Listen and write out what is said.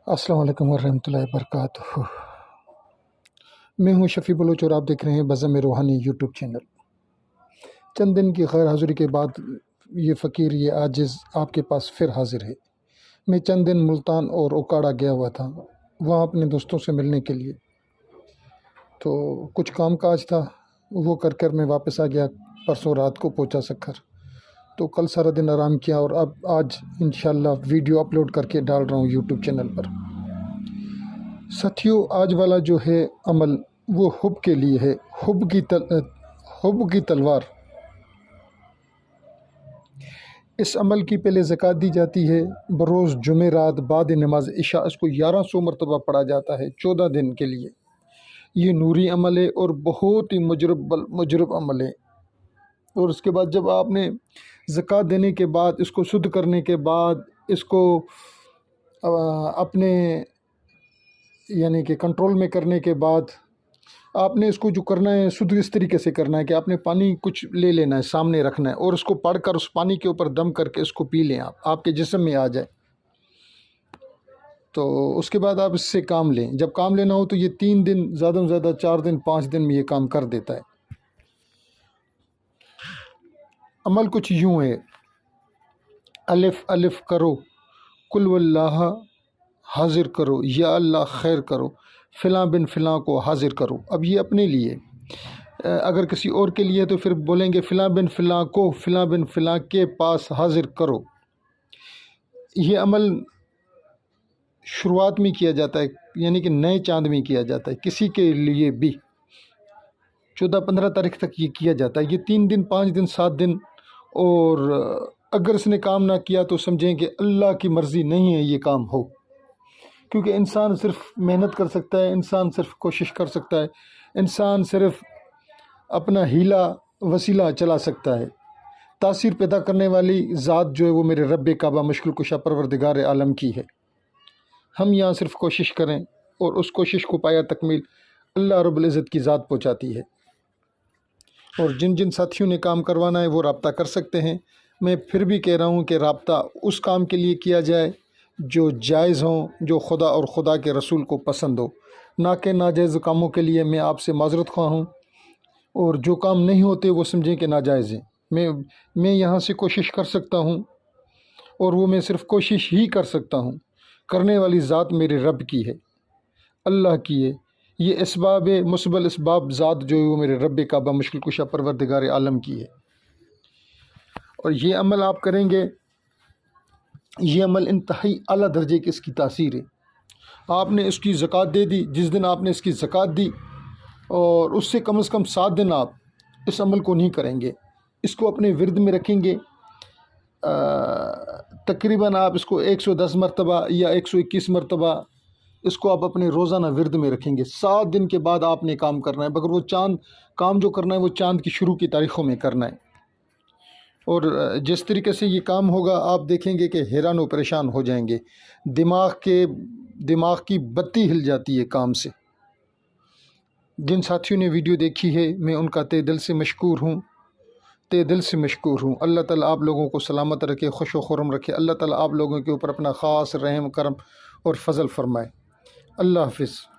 السلام علیکم ورحمۃ اللہ وبرکاتہ۔ میں ہوں شفیع بلوچ اور آپ دیکھ رہے ہیں بزم روحانی یوٹیوب چینل۔ چند دن کی غیر حاضری کے بعد یہ فقیر، یہ عاجز آپ کے پاس پھر حاضر ہے۔ میں چند دن ملتان اور اوکاڑا گیا ہوا تھا، وہاں اپنے دوستوں سے ملنے کے لیے، تو کچھ کام کاج تھا، وہ کر میں واپس آ گیا۔ پرسوں رات کو پہنچا سکھر، تو کل سارا دن آرام کیا اور اب آج انشاءاللہ ویڈیو اپلوڈ کر کے ڈال رہا ہوں یوٹیوب چینل پر۔ ساتھیو، آج والا جو ہے عمل وہ حب کے لیے ہے، حب کی تلوار۔ اس عمل کی پہلے زکوٰۃ دی جاتی ہے، بروز جمعرات بعد نماز عشاء اس کو 1100 مرتبہ پڑھا جاتا ہے 14 دن کے لیے۔ یہ نوری عمل ہے اور بہت ہی مجرب عمل ہے۔ اور اس کے بعد جب آپ نے زکوٰۃ دینے کے بعد، اس کو سود کرنے کے بعد، اس کو اپنے یعنی کہ کنٹرول میں کرنے کے بعد، آپ نے اس کو جو کرنا ہے سود اس طریقے سے کرنا ہے کہ آپ نے پانی کچھ لے لینا ہے، سامنے رکھنا ہے اور اس کو پڑھ کر اس پانی کے اوپر دم کر کے اس کو پی لیں، آپ کے جسم میں آ جائے۔ تو اس کے بعد آپ اس سے کام لیں۔ جب کام لینا ہو تو یہ 3 دن، زیادہ سے زیادہ 4 دن 5 دن میں یہ کام کر دیتا ہے۔ عمل کچھ یوں ہے: الف الف کرو، کل واللہ حاضر کرو، یا اللہ خیر کرو، فلاں بن فلاں کو حاضر کرو۔ اب یہ اپنے لیے، اگر کسی اور کے لیے تو پھر بولیں گے فلاں بن فلاں کو فلاں بن فلاں کے پاس حاضر کرو۔ یہ عمل شروعات میں کیا جاتا ہے، یعنی کہ نئے چاند میں کیا جاتا ہے، کسی کے لیے بھی 14-15 تاریخ تک یہ کیا جاتا ہے۔ یہ 3 دن 5 دن 7 دن، اور اگر اس نے کام نہ کیا تو سمجھیں کہ اللہ کی مرضی نہیں ہے یہ کام ہو، کیونکہ انسان صرف محنت کر سکتا ہے، انسان صرف کوشش کر سکتا ہے، انسان صرف اپنا ہیلا وسیلہ چلا سکتا ہے۔ تاثیر پیدا کرنے والی ذات جو ہے وہ میرے رب کعبہ مشکل کشا پروردگار عالم کی ہے۔ ہم یہاں صرف کوشش کریں اور اس کوشش کو پایا تکمیل اللہ رب العزت کی ذات پہنچاتی ہے۔ اور جن جن ساتھیوں نے کام کروانا ہے وہ رابطہ کر سکتے ہیں۔ میں پھر بھی کہہ رہا ہوں کہ رابطہ اس کام کے لیے کیا جائے جو جائز ہوں، جو خدا اور خدا کے رسول کو پسند ہو، نہ کہ ناجائز کاموں کے لیے میں آپ سے معذرت خواہ ہوں۔ اور جو کام نہیں ہوتے وہ سمجھیں کہ ناجائز ہیں۔ میں یہاں سے کوشش کر سکتا ہوں، اور وہ میں صرف کوشش ہی کر سکتا ہوں، کرنے والی ذات میرے رب کی ہے، اللہ کی ہے۔ یہ اسباب مسبل اسباب ذات جو ہے وہ میرے رب کعبہ مشکل کشا پروردگار عالم کی ہے۔ اور یہ عمل آپ کریں گے، یہ عمل انتہائی اعلیٰ درجے کی اس کی تاثیر ہے۔ آپ نے اس کی زکوٰۃ دے دی، جس دن آپ نے اس کی زکوٰۃ دی، اور اس سے کم از کم 7 دن آپ اس عمل کو نہیں کریں گے، اس کو اپنے ورد میں رکھیں گے۔ تقریباً آپ اس کو 110 مرتبہ یا 121 مرتبہ اس کو آپ اپنے روزانہ ورد میں رکھیں گے۔ 7 دن کے بعد آپ نے کام کرنا ہے، مگر وہ کام جو کرنا ہے وہ چاند کی شروع کی تاریخوں میں کرنا ہے۔ اور جس طریقے سے یہ کام ہوگا آپ دیکھیں گے کہ حیران و پریشان ہو جائیں گے۔ دماغ کی بتی ہل جاتی ہے کام سے۔ جن ساتھیوں نے ویڈیو دیکھی ہے میں ان کا تہ دل سے مشکور ہوں۔ اللہ تعالیٰ آپ لوگوں کو سلامت رکھے، خوش و خرم رکھے۔ اللہ تعالیٰ آپ لوگوں کے اوپر اپنا خاص رحم کرم اور فضل فرمائے۔ اللہ حافظ۔